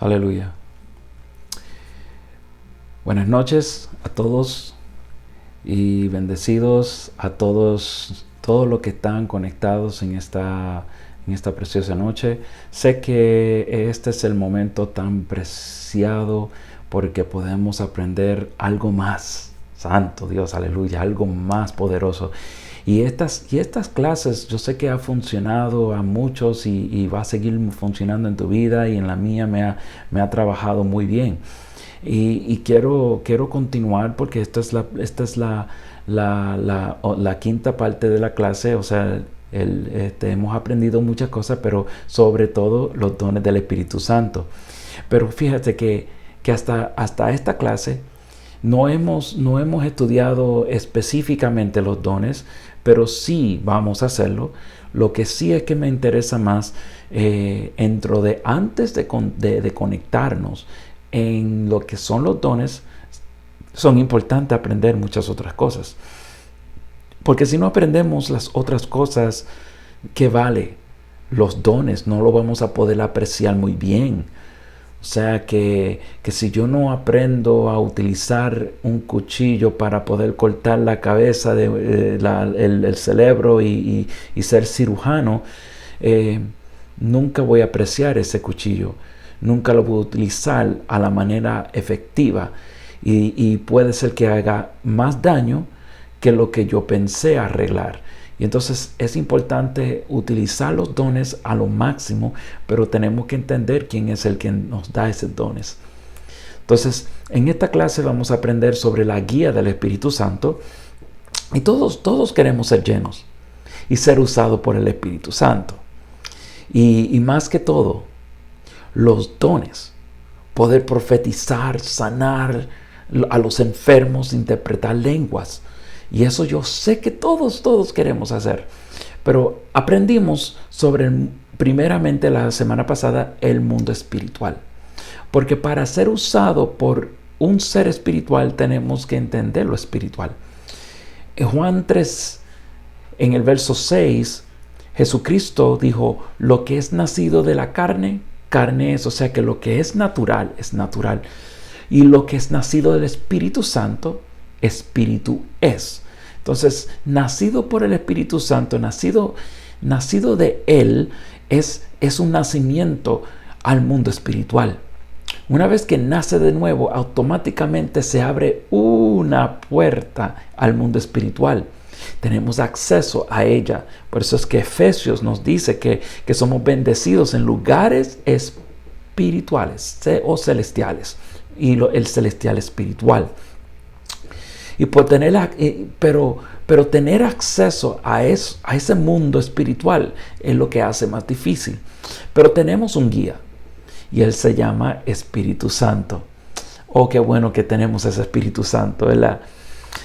Aleluya. Buenas noches a todos y bendecidos a todos los que están conectados en esta preciosa noche. Sé que este es el momento tan preciado porque podemos aprender algo más. Santo Dios, aleluya, algo más poderoso. Y estas clases yo sé que ha funcionado a muchos y va a seguir funcionando en tu vida, y en la mía me ha trabajado muy bien. Y quiero continuar porque esta es la quinta parte de la clase. O sea, hemos aprendido muchas cosas, pero sobre todo los dones del Espíritu Santo. Pero fíjate que hasta esta clase no hemos estudiado específicamente los dones, pero sí vamos a hacerlo. Lo que sí es que me interesa más, antes de conectarnos en lo que son los dones, son importantes aprender muchas otras cosas. Porque si no aprendemos las otras cosas, ¿qué vale? Los dones no lo vamos a poder apreciar muy bien. O sea que si yo no aprendo a utilizar un cuchillo para poder cortar la cabeza el cerebro y ser cirujano, nunca voy a apreciar ese cuchillo. Nunca lo voy a utilizar a la manera efectiva. Y puede ser que haga más daño que lo que yo pensé arreglar. Y entonces es importante utilizar los dones a lo máximo, pero tenemos que entender quién es el que nos da esos dones. Entonces, en esta clase vamos a aprender sobre la guía del Espíritu Santo. Y todos queremos ser llenos y ser usados por el Espíritu Santo. Y más que todo, los dones, poder profetizar, sanar a los enfermos, interpretar lenguas. Y eso yo sé que todos queremos hacer. Pero aprendimos sobre, primeramente la semana pasada, el mundo espiritual. Porque para ser usado por un ser espiritual tenemos que entender lo espiritual. En Juan 3, en el verso 6, Jesucristo dijo: lo que es nacido de la carne, carne es. O sea que lo que es natural, es natural. Y lo que es nacido del Espíritu Santo, espíritu es. Entonces, nacido por el Espíritu Santo, nacido de Él, es un nacimiento al mundo espiritual. Una vez que nace de nuevo, automáticamente se abre una puerta al mundo espiritual. Tenemos acceso a ella. Por eso es que Efesios nos dice que somos bendecidos en lugares espirituales o celestiales. Y el celestial espiritual. Y por pero tener acceso a ese mundo espiritual es lo que hace más difícil. Pero tenemos un guía y él se llama Espíritu Santo. Oh, qué bueno que tenemos ese Espíritu Santo, ¿verdad?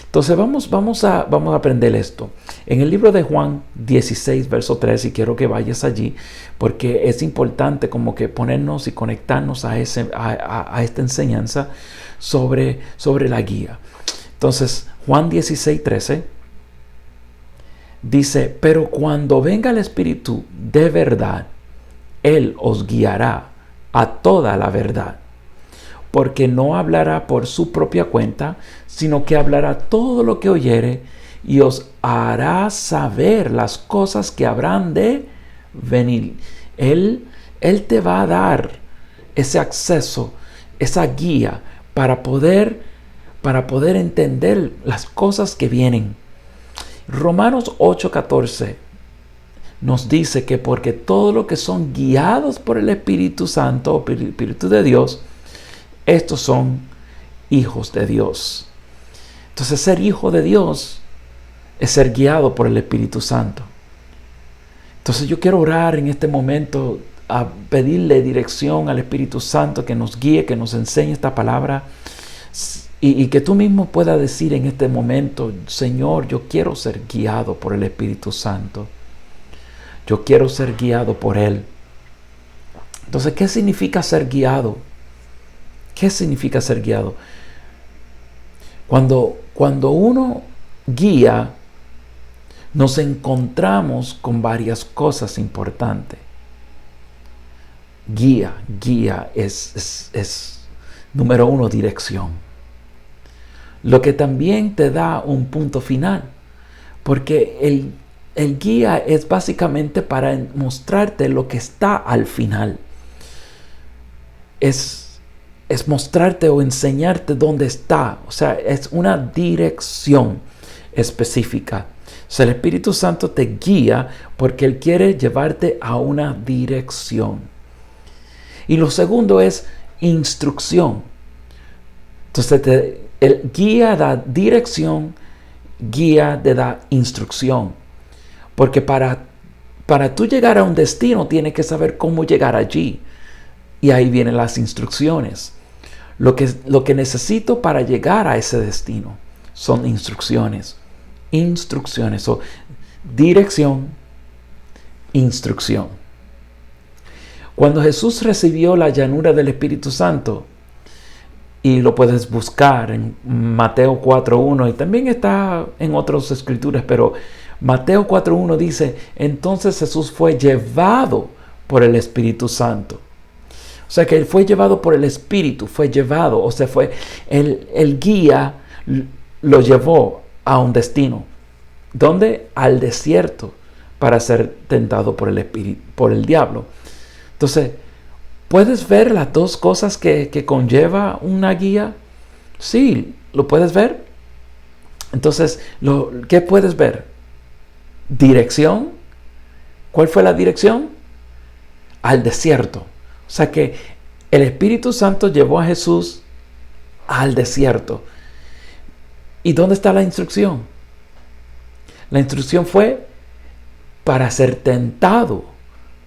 Entonces vamos a aprender esto. En el libro de Juan 16, verso 3, y quiero que vayas allí, porque es importante como que ponernos y conectarnos a esta enseñanza sobre la guía. Entonces, Juan 16, 13 dice: pero cuando venga el Espíritu de verdad, Él os guiará a toda la verdad. Porque no hablará por su propia cuenta, sino que hablará todo lo que oyere y os hará saber las cosas que habrán de venir. Él te va a dar ese acceso, esa guía para poder entender las cosas que vienen. Romanos 8:14 nos dice que porque todos los que son guiados por el Espíritu Santo o el Espíritu de Dios, estos son hijos de Dios. Entonces, ser hijo de Dios es ser guiado por el Espíritu Santo. Entonces, yo quiero orar en este momento, a pedirle dirección al Espíritu Santo, que nos guíe, que nos enseñe esta palabra. Y que tú mismo puedas decir en este momento: Señor, yo quiero ser guiado por el Espíritu Santo. Yo quiero ser guiado por Él. Entonces, ¿qué significa ser guiado? ¿Qué significa ser guiado? Cuando uno guía, nos encontramos con varias cosas importantes. Guía es número uno, dirección. Lo que también te da un punto final, porque el guía es básicamente para mostrarte lo que está al final. Es mostrarte o enseñarte dónde está. O sea, es una dirección específica. O sea, el Espíritu Santo te guía porque Él quiere llevarte a una dirección. Y lo segundo es instrucción. Entonces, el guía da dirección, guía te da instrucción. Porque para tú llegar a un destino, tienes que saber cómo llegar allí. Y ahí vienen las instrucciones. Lo que necesito para llegar a ese destino son instrucciones. Instrucciones. O dirección, instrucción. Cuando Jesús recibió la llanura del Espíritu Santo, y lo puedes buscar en Mateo 4.1 y también está en otras escrituras, pero Mateo 4.1 dice, entonces Jesús fue llevado por el Espíritu Santo. O sea que Él fue llevado por el Espíritu, fue llevado, o sea, fue el guía lo llevó a un destino. ¿Dónde? Al desierto, para ser tentado por el Espíritu, por el diablo. Entonces, ¿puedes ver las dos cosas que conlleva una guía? Sí, ¿lo puedes ver? Entonces, ¿qué puedes ver? Dirección. ¿Cuál fue la dirección? Al desierto. O sea que el Espíritu Santo llevó a Jesús al desierto. ¿Y dónde está la instrucción? La instrucción fue para ser tentado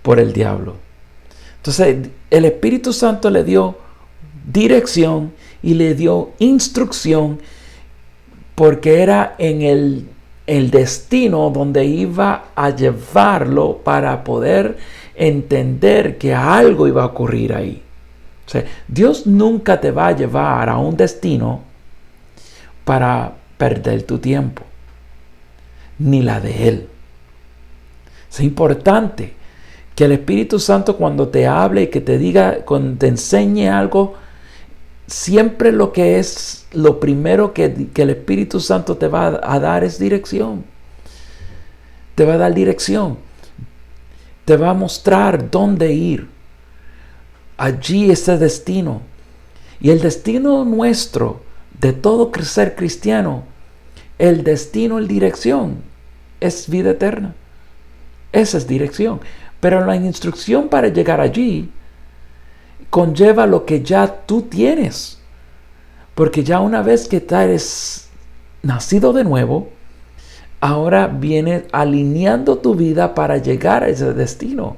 por el diablo. Entonces, el Espíritu Santo le dio dirección y le dio instrucción porque era en el destino donde iba a llevarlo para poder entender que algo iba a ocurrir ahí. O sea, Dios nunca te va a llevar a un destino para perder tu tiempo, ni la de Él. Es importante que el Espíritu Santo cuando te hable y que te diga, cuando te enseñe algo, siempre lo primero que el Espíritu Santo te va a dar es dirección. Te va a dar dirección. Te va a mostrar dónde ir. Allí ese destino. Y el destino nuestro, de todo ser cristiano, el destino, la dirección, es vida eterna. Esa es dirección. Pero la instrucción para llegar allí conlleva lo que ya tú tienes. Porque ya una vez que eres nacido de nuevo, ahora viene alineando tu vida para llegar a ese destino.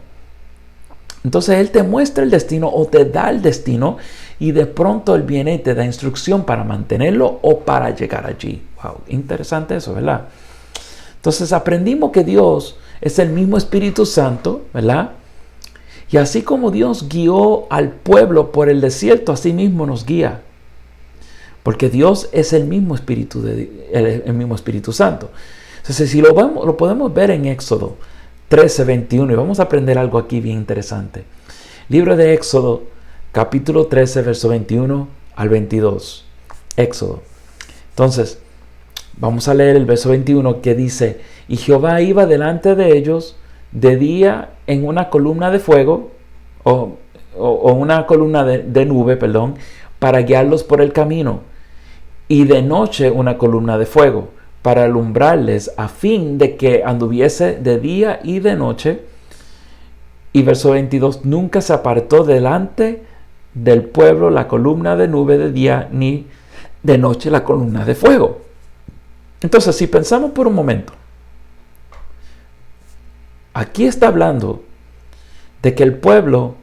Entonces Él te muestra el destino o te da el destino y de pronto Él viene y te da instrucción para mantenerlo o para llegar allí. Wow, interesante eso, ¿verdad? Entonces aprendimos que Dios es el mismo Espíritu Santo, ¿verdad? Y así como Dios guió al pueblo por el desierto, así mismo nos guía. Porque Dios es el mismo Espíritu, el mismo Espíritu Santo. Entonces, si lo podemos ver en Éxodo 13:21, y vamos a aprender algo aquí bien interesante. Libro de Éxodo, capítulo 13, verso 21 al 22. Éxodo. Entonces, vamos a leer el verso 21 que dice, y Jehová iba delante de ellos de día en una columna de fuego, o una columna de nube, para guiarlos por el camino, y de noche una columna de fuego, para alumbrarles a fin de que anduviese de día y de noche. Y verso 22, nunca se apartó delante del pueblo la columna de nube de día, ni de noche la columna de fuego. Entonces, si pensamos por un momento, aquí está hablando de que el pueblo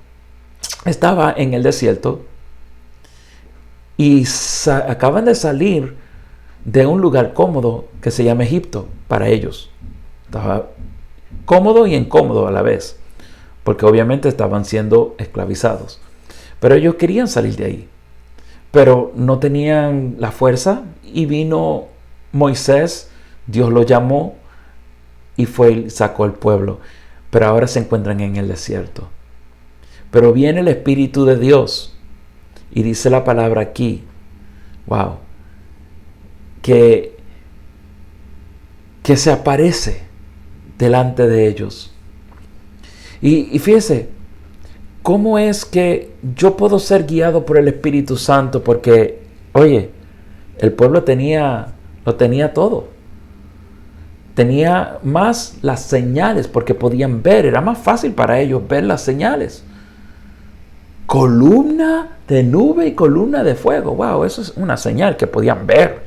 estaba en el desierto y acaban de salir de un lugar cómodo que se llama Egipto para ellos. Estaba cómodo y incómodo a la vez, porque obviamente estaban siendo esclavizados. Pero ellos querían salir de ahí, pero no tenían la fuerza, y vino Moisés, Dios lo llamó y fue y sacó al pueblo. Pero ahora se encuentran en el desierto. Pero viene el Espíritu de Dios y dice la palabra aquí, wow, que se aparece delante de ellos. Y fíjese, ¿cómo es que yo puedo ser guiado por el Espíritu Santo? Porque, oye, el pueblo lo tenía todo. Tenía más las señales porque podían ver. Era más fácil para ellos ver las señales. Columna de nube y columna de fuego. Wow, eso es una señal que podían ver.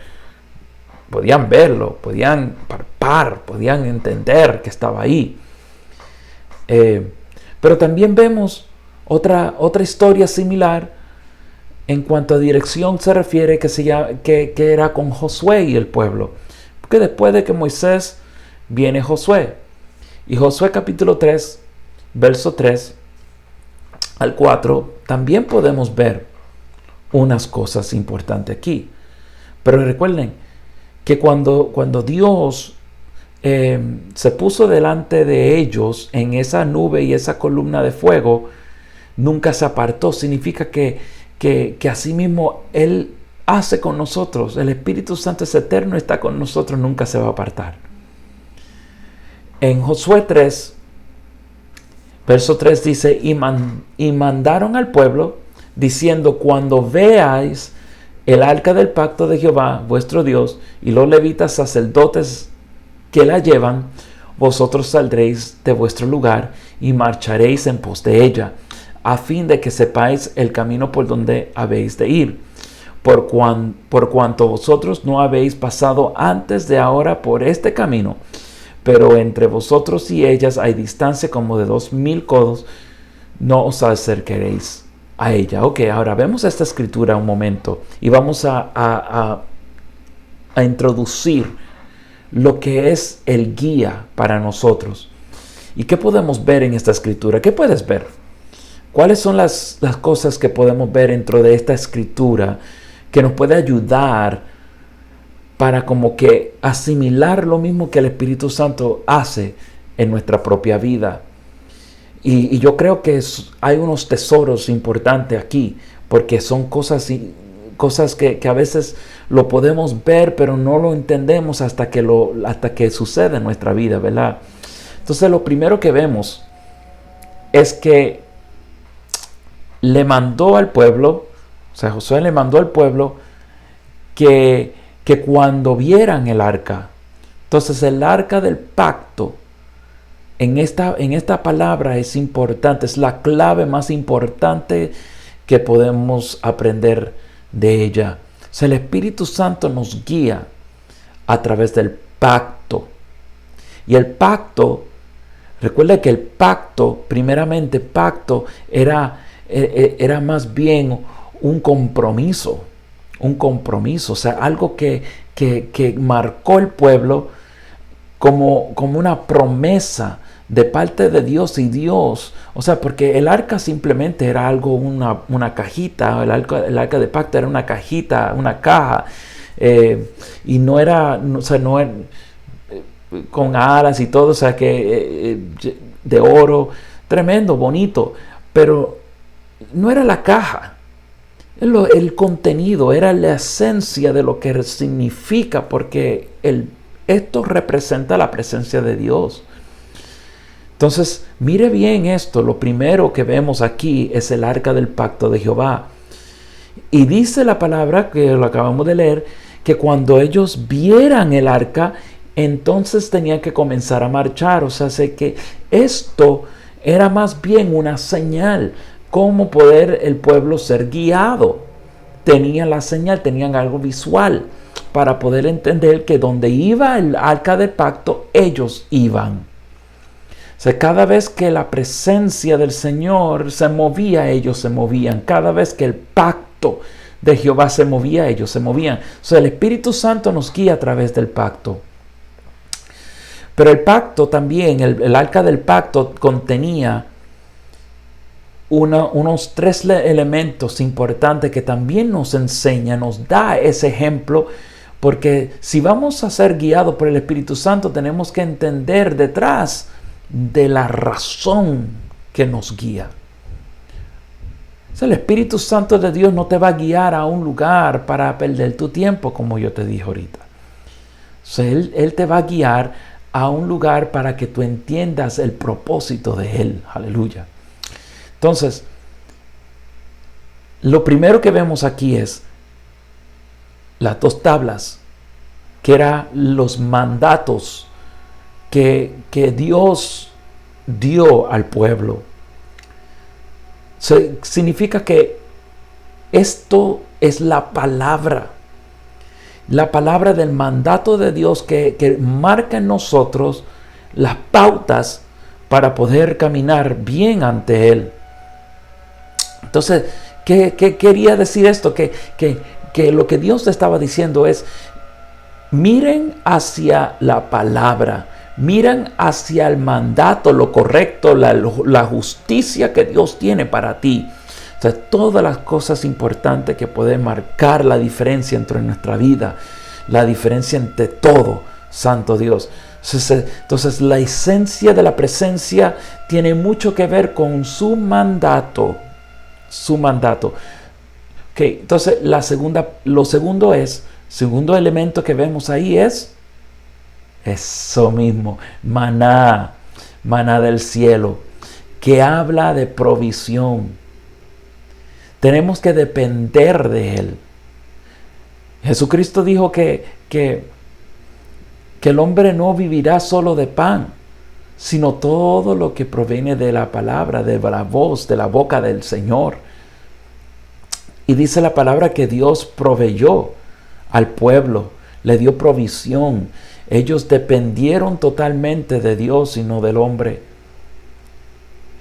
Podían verlo, podían palpar, podían entender que estaba ahí. Pero también vemos otra historia similar en cuanto a dirección se refiere, que era con Josué y el pueblo. Porque después de que Moisés viene Josué. Y Josué capítulo 3, verso 3 al 4, también podemos ver unas cosas importantes aquí. Pero recuerden que cuando Dios se puso delante de ellos en esa nube y esa columna de fuego, nunca se apartó. Significa que así mismo Él hace con nosotros. El Espíritu Santo es eterno, está con nosotros, nunca se va a apartar. En Josué 3, verso 3 dice, y mandaron al pueblo, diciendo, cuando veáis el arca del pacto de Jehová, vuestro Dios, y los levitas sacerdotes que la llevan, vosotros saldréis de vuestro lugar y marcharéis en pos de ella, a fin de que sepáis el camino por donde habéis de ir, por cuanto vosotros no habéis pasado antes de ahora por este camino, pero entre vosotros y ellas hay distancia como de 2000 codos, no os acercaréis a ella. Ok, ahora vemos esta escritura un momento y vamos a introducir lo que es el guía para nosotros. ¿Y qué podemos ver en esta escritura? ¿Qué puedes ver? ¿Cuáles son las cosas que podemos ver dentro de esta escritura que nos puede ayudar para como que asimilar lo mismo que el Espíritu Santo hace en nuestra propia vida? Y yo creo que hay unos tesoros importantes aquí, porque son cosas que a veces lo podemos ver, pero no lo entendemos hasta que sucede en nuestra vida, ¿verdad? Entonces lo primero que vemos es que le mandó al pueblo, o sea, Josué le mandó al pueblo que cuando vieran el arca, entonces el arca del pacto, en esta palabra es importante, es la clave más importante que podemos aprender de ella. O sea, el Espíritu Santo nos guía a través del pacto. Y el pacto, recuerda que el pacto, primeramente pacto, era más bien un compromiso, o sea, algo que marcó el pueblo como una promesa de parte de Dios y Dios. O sea, porque el arca simplemente era algo, una cajita, el arca de pacto era una cajita, una caja, y no era con alas y todo, o sea, que de oro, tremendo, bonito, pero no era la caja, el contenido, era la esencia de lo que significa, porque esto representa la presencia de Dios. Entonces, mire bien esto, lo primero que vemos aquí es el arca del pacto de Jehová. Y dice la palabra, que lo acabamos de leer, que cuando ellos vieran el arca, entonces tenían que comenzar a marchar. O sea, sé que esto era más bien una señal, cómo poder el pueblo ser guiado. Tenían la señal, tenían algo visual para poder entender que donde iba el arca del pacto, ellos iban. O sea, cada vez que la presencia del Señor se movía, ellos se movían. Cada vez que el pacto de Jehová se movía, ellos se movían. O sea, el Espíritu Santo nos guía a través del pacto. Pero el pacto también, el arca del pacto contenía unos 3 elementos importantes que también nos enseña, nos da ese ejemplo, porque si vamos a ser guiados por el Espíritu Santo, tenemos que entender detrás de la razón que nos guía. O sea, el Espíritu Santo de Dios no te va a guiar a un lugar para perder tu tiempo, como yo te dije ahorita. O sea, Él te va a guiar a un lugar para que tú entiendas el propósito de Él. Aleluya. Entonces, lo primero que vemos aquí es las 2 tablas, que eran los mandatos que Dios dio al pueblo. Significa que esto es la palabra del mandato de Dios que marca en nosotros las pautas para poder caminar bien ante Él. Entonces, ¿qué quería decir esto? Que lo que Dios te estaba diciendo es, miren hacia la palabra, miren hacia el mandato, lo correcto, la justicia que Dios tiene para ti. O sea, todas las cosas importantes que pueden marcar la diferencia entre nuestra vida, la diferencia entre todo, Santo Dios. Entonces, la esencia de la presencia tiene mucho que ver con su mandato. Su mandato. Okay, entonces, segundo elemento que vemos ahí es eso mismo, maná del cielo, que habla de provisión. Tenemos que depender de Él. Jesucristo dijo que el hombre no vivirá solo de pan, sino todo lo que proviene de la palabra, de la voz, de la boca del Señor. Y dice la palabra que Dios proveyó al pueblo, le dio provisión. Ellos dependieron totalmente de Dios y no del hombre.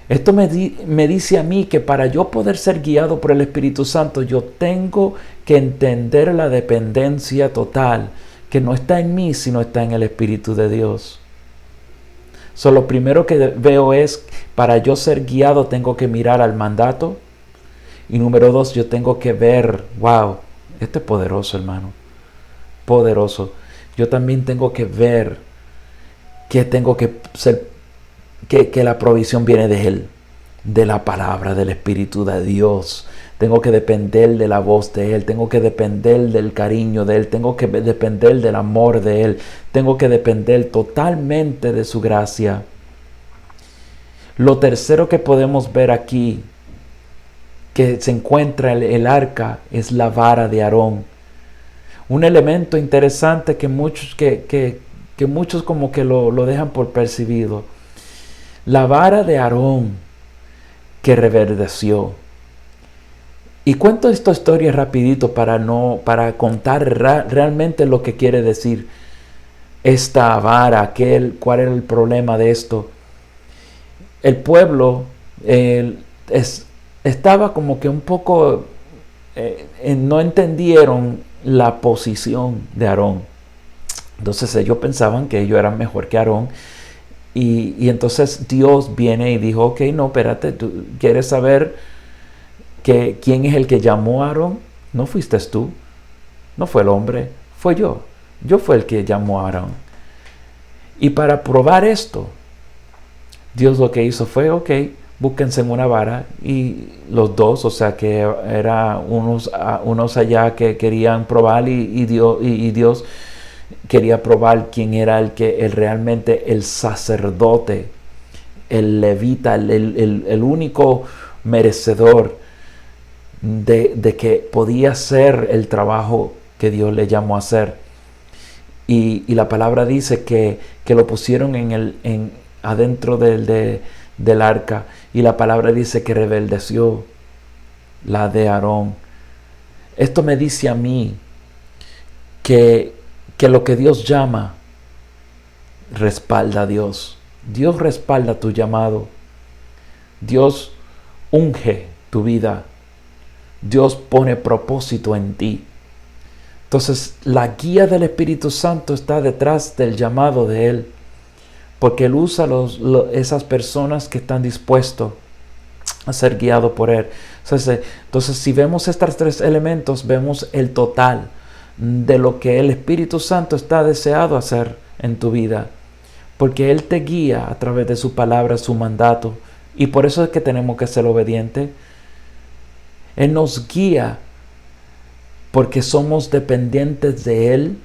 Esto me dice a mí que para yo poder ser guiado por el Espíritu Santo, yo tengo que entender la dependencia total, que no está en mí, sino está en el Espíritu de Dios. Lo primero que veo es, para yo ser guiado, tengo que mirar al mandato. Y número 2, yo tengo que ver, wow, esto es poderoso, hermano, poderoso. Yo también tengo que ver que tengo que ser, que la provisión viene de Él, de la palabra, del Espíritu de Dios. Tengo que depender de la voz de Él, tengo que depender del cariño de Él, tengo que depender del amor de Él, tengo que depender totalmente de su gracia. Lo tercero que podemos ver aquí, que se encuentra el arca, es la vara de Aarón. Un elemento interesante que muchos como que lo dejan por percibido. La vara de Aarón que reverdeció. Y cuento esta historia rapidito para contar realmente lo que quiere decir esta vara, cuál era el problema de esto. El pueblo estaba como que un poco, no entendieron la posición de Aarón. Entonces ellos pensaban que ellos eran mejor que Aarón. Y entonces Dios viene y dijo, ok, no, espérate, ¿tú quieres saber quién es el que llamó a Aarón? No fuiste tú, no fue el hombre, fue yo. Yo fui el que llamó a Aarón. Y para probar esto, Dios lo que hizo fue, ok, búsquense una vara. Y los dos, o sea que era unos allá que querían probar y Dios quería probar quién era realmente el sacerdote, el levita, el único merecedor de que podía hacer el trabajo que Dios le llamó a hacer. Y la palabra dice que lo pusieron adentro del arca, y la palabra dice que rebeldeció la de Aarón. Esto me dice a mí que lo que Dios llama respalda a Dios. Dios respalda tu llamado. Dios unge tu vida. Dios pone propósito en ti. Entonces, la guía del Espíritu Santo está detrás del llamado de Él, porque Él usa esas personas que están dispuestos a ser guiados por Él. Entonces, si vemos estos 3 elementos, vemos el total de lo que el Espíritu Santo está deseado hacer en tu vida, porque Él te guía a través de su palabra, su mandato, y por eso es que tenemos que ser obedientes. Él nos guía porque somos dependientes de Él.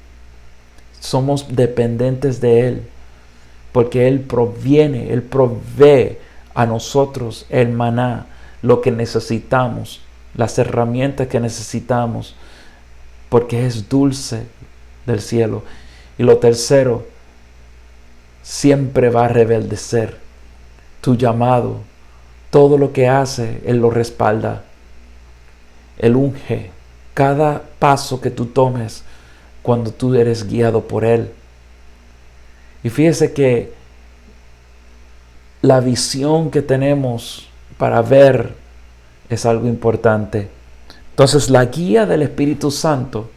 Somos dependientes de Él porque Él provee a nosotros el maná, lo que necesitamos, las herramientas que necesitamos, porque es dulce del cielo. Y lo tercero, siempre va a rebeldecer tu llamado. Todo lo que hace, Él lo respalda. Él unge cada paso que tú tomes cuando tú eres guiado por Él. Y fíjese que la visión que tenemos para ver es algo importante. Entonces la guía del Espíritu Santo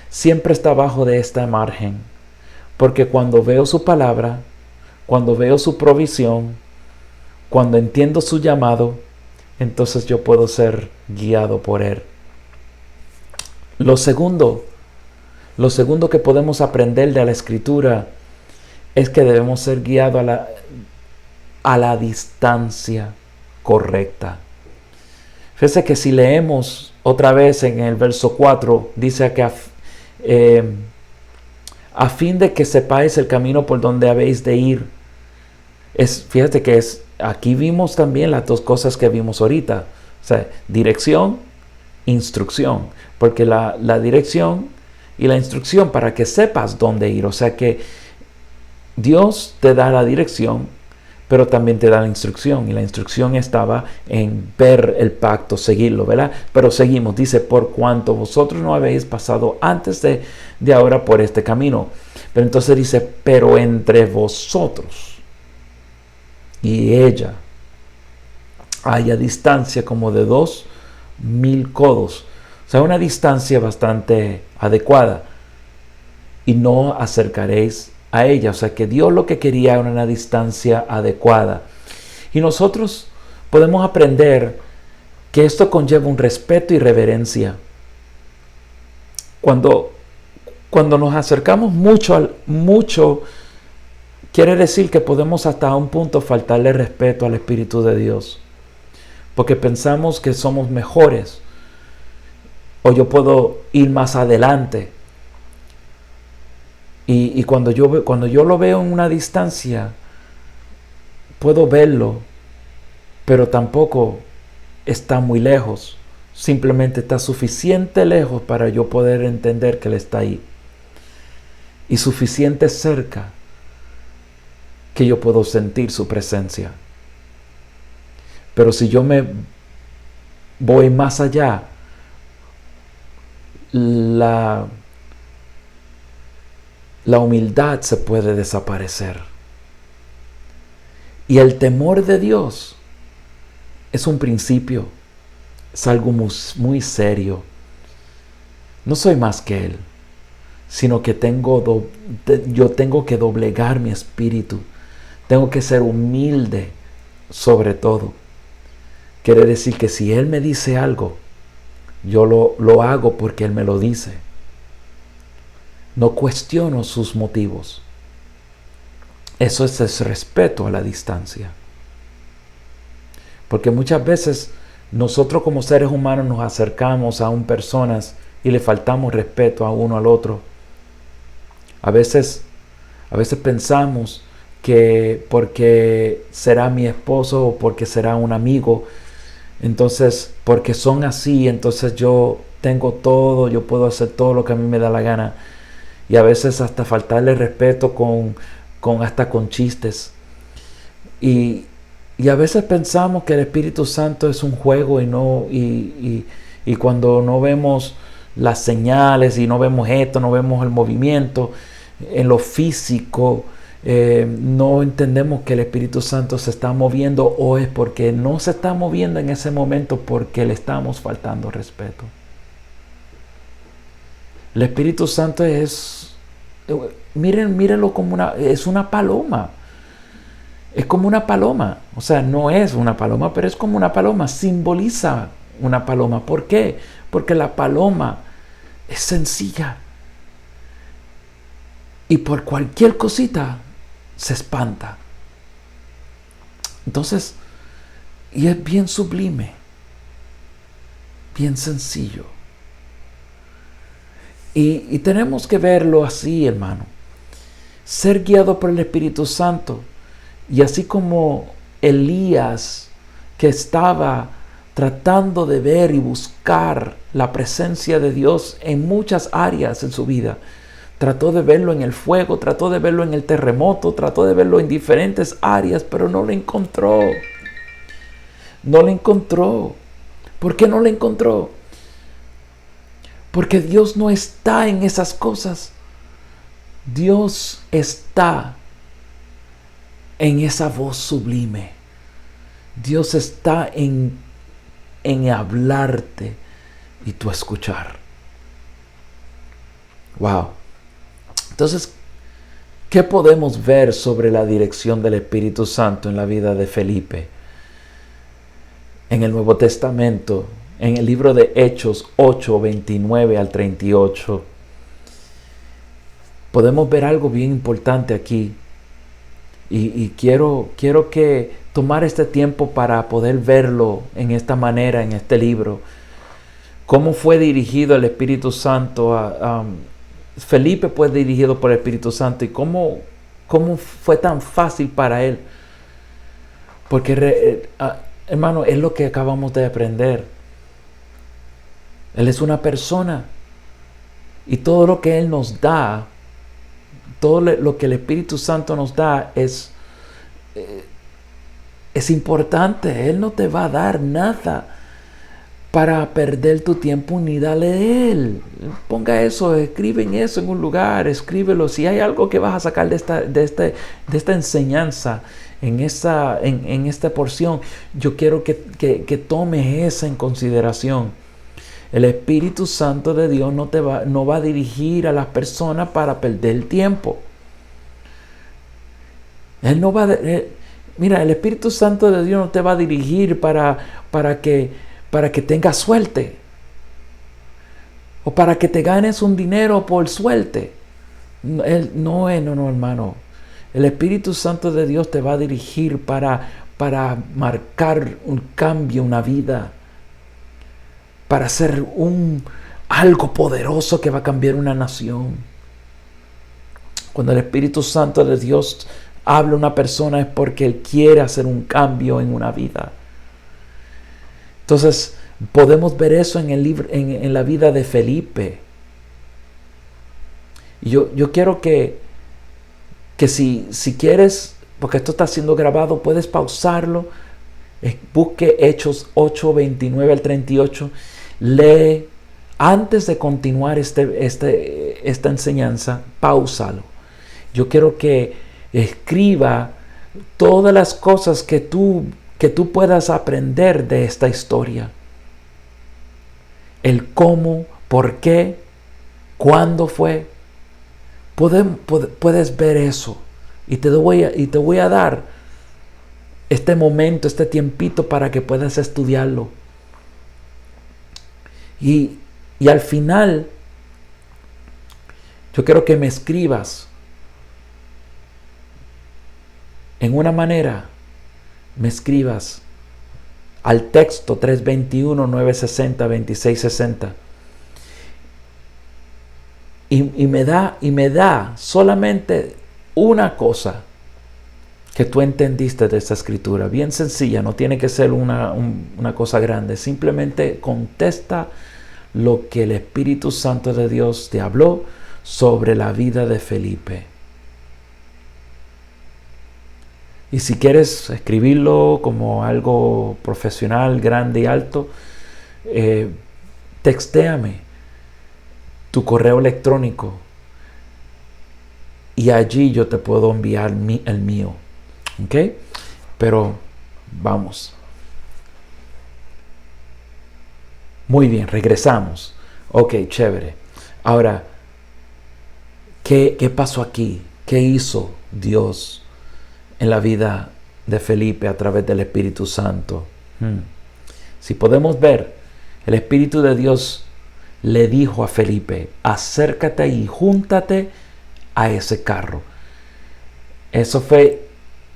siempre está bajo de esta margen, porque cuando veo su palabra, cuando veo su provisión, cuando entiendo su llamado, entonces yo puedo ser guiado por Él. Lo segundo que podemos aprender de la Escritura es que debemos ser guiados a la distancia correcta. Fíjese que si leemos otra vez en el verso 4, dice que a fin de que sepáis el camino por donde habéis de ir. Fíjate que aquí vimos también las dos cosas que vimos ahorita. O sea, dirección, instrucción. Porque la dirección y la instrucción para que sepas dónde ir. O sea que Dios te da la dirección, pero también te da la instrucción. Y la instrucción estaba en ver el pacto, seguirlo, ¿verdad? Pero seguimos, dice, por cuanto vosotros no habéis pasado antes de ahora por este camino. Pero entonces dice, pero entre vosotros y ella haya distancia como de 2000 codos. O sea, una distancia bastante adecuada. Y no acercaréis a ella. O sea, que Dios lo que quería era una distancia adecuada. Y nosotros podemos aprender que esto conlleva un respeto y reverencia. Cuando nos acercamos mucho, quiere decir que podemos hasta un punto faltarle respeto al Espíritu de Dios. Porque pensamos que somos mejores. O yo puedo ir más adelante. Y cuando yo lo veo en una distancia, puedo verlo, pero tampoco está muy lejos. Simplemente está suficiente lejos para yo poder entender que Él está ahí. Y suficiente cerca que yo puedo sentir su presencia. Pero si yo me voy más allá, la humildad se puede desaparecer. Y el temor de Dios es un principio, es algo muy serio. No soy más que Él, sino que yo tengo que doblegar mi espíritu. Tengo que ser humilde sobre todo. Quiere decir que si Él me dice algo, yo lo hago porque Él me lo dice. No cuestiono sus motivos. Eso es respeto a la distancia. Porque muchas veces nosotros como seres humanos nos acercamos a personas y le faltamos respeto a uno al otro. A veces pensamos que porque será mi esposo o porque será un amigo, entonces porque son así, entonces yo tengo todo, yo puedo hacer todo lo que a mí me da la gana. Y a veces hasta faltarle respeto hasta con chistes. Y a veces pensamos que el Espíritu Santo es un juego y cuando no vemos las señales y no vemos esto, no vemos el movimiento en lo físico, no entendemos que el Espíritu Santo se está moviendo, o es porque no se está moviendo en ese momento porque le estamos faltando respeto. El Espíritu Santo mírenlo como es una paloma. Es como una paloma. O sea, no es una paloma, pero es como una paloma. Simboliza una paloma. ¿Por qué? Porque la paloma es sencilla. Y por cualquier cosita se espanta. Entonces, y es bien sublime. bien sencillo. Y tenemos que verlo así, hermano. Ser guiado por el Espíritu Santo. Y así como Elías, que estaba tratando de ver y buscar la presencia de Dios en muchas áreas en su vida. Trató de verlo en el fuego, trató de verlo en el terremoto, trató de verlo en diferentes áreas, pero no lo encontró. No lo encontró. ¿Por qué no lo encontró? Porque Dios no está en esas cosas. Dios está en esa voz sublime. Dios está en hablarte y tú escuchar. Wow. Entonces, ¿qué podemos ver sobre la dirección del Espíritu Santo en la vida de Felipe? En el Nuevo Testamento, en el libro de Hechos 8, 29 al 38, podemos ver algo bien importante aquí. Y quiero que tomar este tiempo para poder verlo en esta manera, en este libro. Cómo fue dirigido el Espíritu Santo Felipe fue dirigido por el Espíritu Santo y cómo fue tan fácil para él. Porque, hermano, es lo que acabamos de aprender. Él es una persona y todo lo que Él nos da, todo lo que el Espíritu Santo nos da es importante. Él no te va a dar nada para perder tu tiempo ni dale a Él. Ponga eso, escriben eso en un lugar, escríbelo. Si hay algo que vas a sacar de esta enseñanza, en esta porción, yo quiero que tomes esa en consideración. El Espíritu Santo de Dios no va a dirigir a las personas para perder el tiempo. Él no va mira, el Espíritu Santo de Dios no te va a dirigir para que tengas suerte. O para que te ganes un dinero por suerte. No, hermano. El Espíritu Santo de Dios te va a dirigir para marcar un cambio, una vida. Para hacer algo poderoso que va a cambiar una nación. Cuando el Espíritu Santo de Dios habla a una persona es porque Él quiere hacer un cambio en una vida. Entonces, podemos ver eso en el libro, en la vida de Felipe. Y yo quiero que si quieres, porque esto está siendo grabado, puedes pausarlo. Busque Hechos 8, 29 al 38. Lee, antes de continuar esta enseñanza, páusalo. Yo quiero que escriba todas las cosas que tú puedas aprender de esta historia. El cómo, por qué, cuándo fue. Puedes ver eso. Y te voy a dar este momento, este tiempito para que puedas estudiarlo. Y al final, yo quiero que me escribas en una manera, me escribas al texto 321-960-2660 y me da solamente una cosa que tú entendiste de esta escritura, bien sencilla, no tiene que ser una cosa grande, simplemente contesta lo que el Espíritu Santo de Dios te habló sobre la vida de Felipe. Y si quieres escribirlo como algo profesional, grande y alto, textéame tu correo electrónico y allí yo te puedo enviar el mío. ¿Ok? Pero vamos. Muy bien, regresamos. Ok, chévere. Ahora, ¿qué pasó aquí? ¿Qué hizo Dios en la vida de Felipe a través del Espíritu Santo? Si podemos ver, el Espíritu de Dios le dijo a Felipe: acércate y júntate a ese carro. Eso fue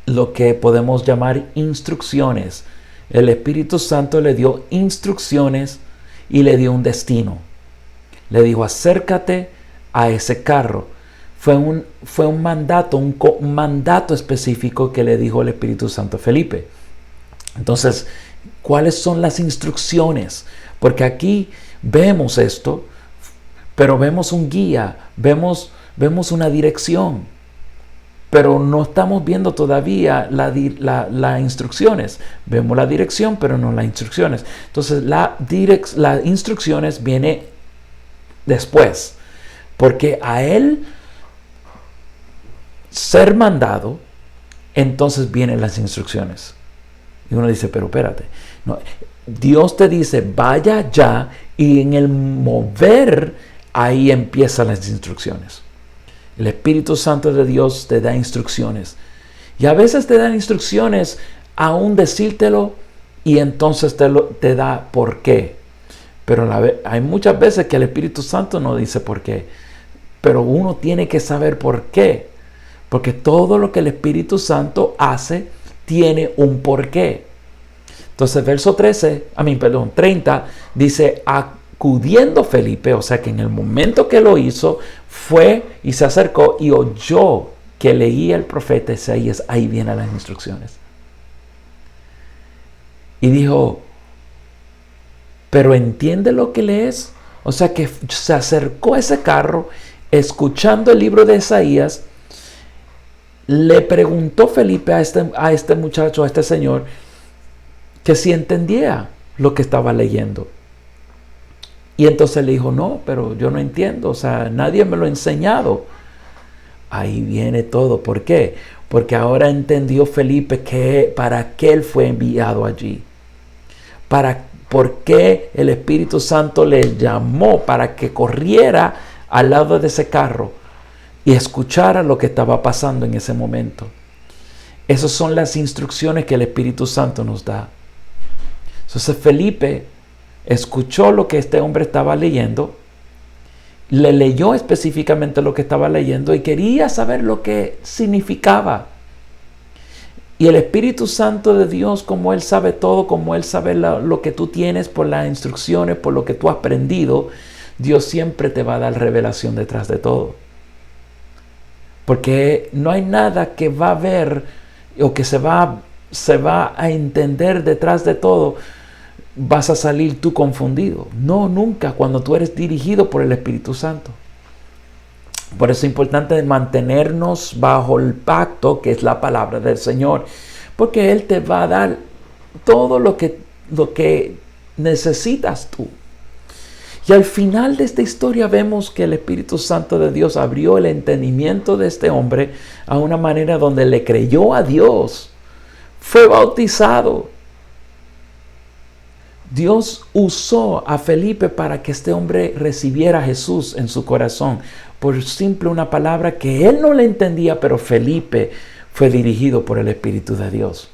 lo que podemos llamar instrucciones. El Espíritu Santo le dio instrucciones y le dio un destino. Le dijo, acércate a ese carro. Fue un mandato, un mandato específico que le dijo el Espíritu Santo a Felipe. Entonces, ¿cuáles son las instrucciones? Porque aquí vemos esto, pero vemos un guía, vemos una dirección, pero no estamos viendo todavía las instrucciones. Vemos la dirección, pero no las instrucciones. Entonces, las instrucciones vienen después, porque a él ser mandado, entonces vienen las instrucciones. Y uno dice, pero espérate, no, Dios te dice, vaya ya, y en el mover, ahí empiezan las instrucciones. El Espíritu Santo de Dios te da instrucciones. Y a veces te dan instrucciones aún decírtelo, y entonces te da por qué. Pero hay muchas veces que el Espíritu Santo no dice por qué. Pero uno tiene que saber por qué. Porque todo lo que el Espíritu Santo hace tiene un porqué. Entonces, verso 30 dice, acudiendo Felipe, o sea que en el momento que lo hizo, fue y se acercó y oyó que leía el profeta Isaías. Ahí vienen las instrucciones. Y dijo, ¿pero entiende lo que lees? O sea que se acercó a ese carro, escuchando el libro de Isaías. Le preguntó Felipe a este muchacho, a este señor, que si entendía lo que estaba leyendo. Y entonces le dijo, no, pero yo no entiendo, o sea, nadie me lo ha enseñado. Ahí viene todo. ¿Por qué? Porque ahora entendió Felipe para qué él fue enviado allí. ¿Por qué el Espíritu Santo le llamó para que corriera al lado de ese carro y escuchara lo que estaba pasando en ese momento? Esas son las instrucciones que el Espíritu Santo nos da. Entonces Felipe escuchó lo que este hombre estaba leyendo, le leyó específicamente lo que estaba leyendo y quería saber lo que significaba. Y el Espíritu Santo de Dios, como Él sabe todo, como Él sabe lo que tú tienes por las instrucciones, por lo que tú has aprendido, Dios siempre te va a dar revelación detrás de todo. Porque no hay nada que va a ver o que se va a entender detrás de todo. Vas a salir tú confundido. No, nunca, cuando tú eres dirigido por el Espíritu Santo. Por eso es importante mantenernos bajo el pacto, que es la palabra del Señor. Porque Él te va a dar todo lo que necesitas tú. Y al final de esta historia vemos que el Espíritu Santo de Dios abrió el entendimiento de este hombre a una manera donde le creyó a Dios. Fue bautizado. Dios usó a Felipe para que este hombre recibiera a Jesús en su corazón. Por simple una palabra que él no le entendía, pero Felipe fue dirigido por el Espíritu de Dios.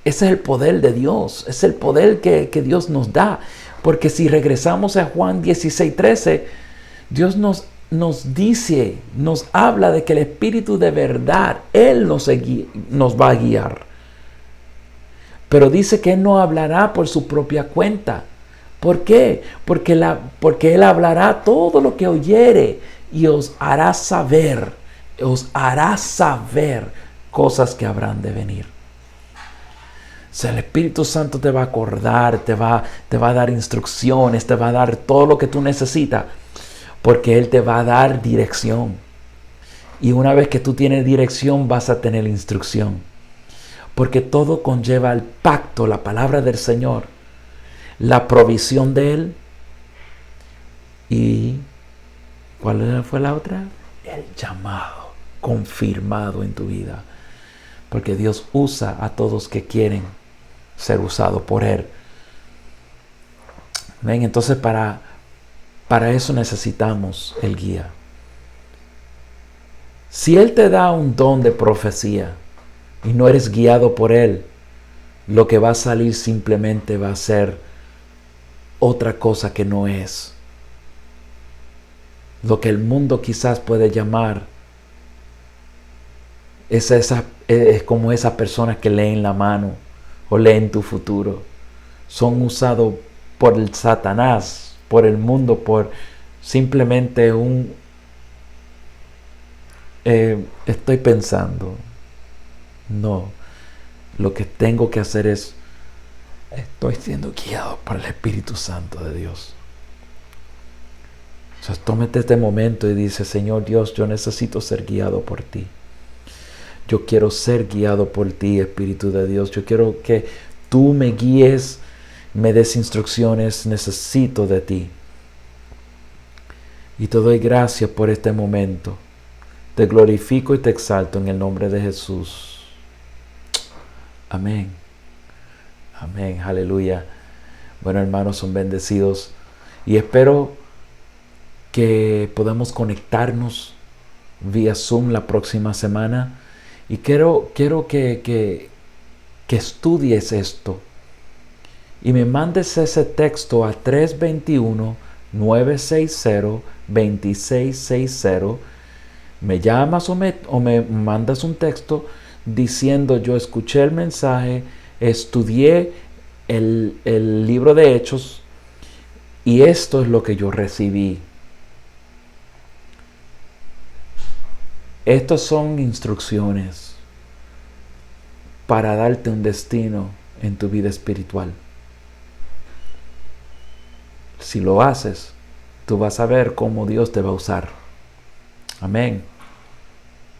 Ese es el poder de Dios. Es el poder que Dios nos da. Porque si regresamos a Juan 16:13, Dios nos dice, nos habla de que el Espíritu de verdad, Él nos va a guiar. Pero dice que Él no hablará por su propia cuenta. ¿Por qué? Porque Él hablará todo lo que oyere y os hará saber cosas que habrán de venir. O sea, el Espíritu Santo te va a acordar, te va a dar instrucciones, te va a dar todo lo que tú necesitas, porque Él te va a dar dirección. Y una vez que tú tienes dirección, vas a tener instrucción. Porque todo conlleva el pacto, la palabra del Señor, la provisión de Él. ¿Y cuál fue la otra? El llamado confirmado en tu vida. Porque Dios usa a todos que quieren ser usados por Él. ¿Ven? Entonces para eso necesitamos el guía. Si Él te da un don de profecía y no eres guiado por Él, lo que va a salir simplemente va a ser otra cosa que no es. Lo que el mundo quizás puede llamar es como esas personas que leen la mano o leen tu futuro. Son usados por el Satanás, por el mundo, por simplemente estoy pensando. No, lo que tengo que hacer es, estoy siendo guiado por el Espíritu Santo de Dios. Entonces, tómate este momento y dice: Señor Dios, yo necesito ser guiado por ti. Yo quiero ser guiado por ti, Espíritu de Dios. Yo quiero que tú me guíes, me des instrucciones. Necesito de ti. Y te doy gracias por este momento. Te glorifico y te exalto en el nombre de Jesús. Amén. Amén. Aleluya. Bueno, hermanos, son bendecidos. Y espero que podamos conectarnos vía Zoom la próxima semana. Y quiero que estudies esto. Y me mandes ese texto a 321-960-2660. Me llamas o me mandas un texto diciendo: yo escuché el mensaje, estudié el libro de Hechos y esto es lo que yo recibí. Estas son instrucciones para darte un destino en tu vida espiritual. Si lo haces, tú vas a ver cómo Dios te va a usar. Amén.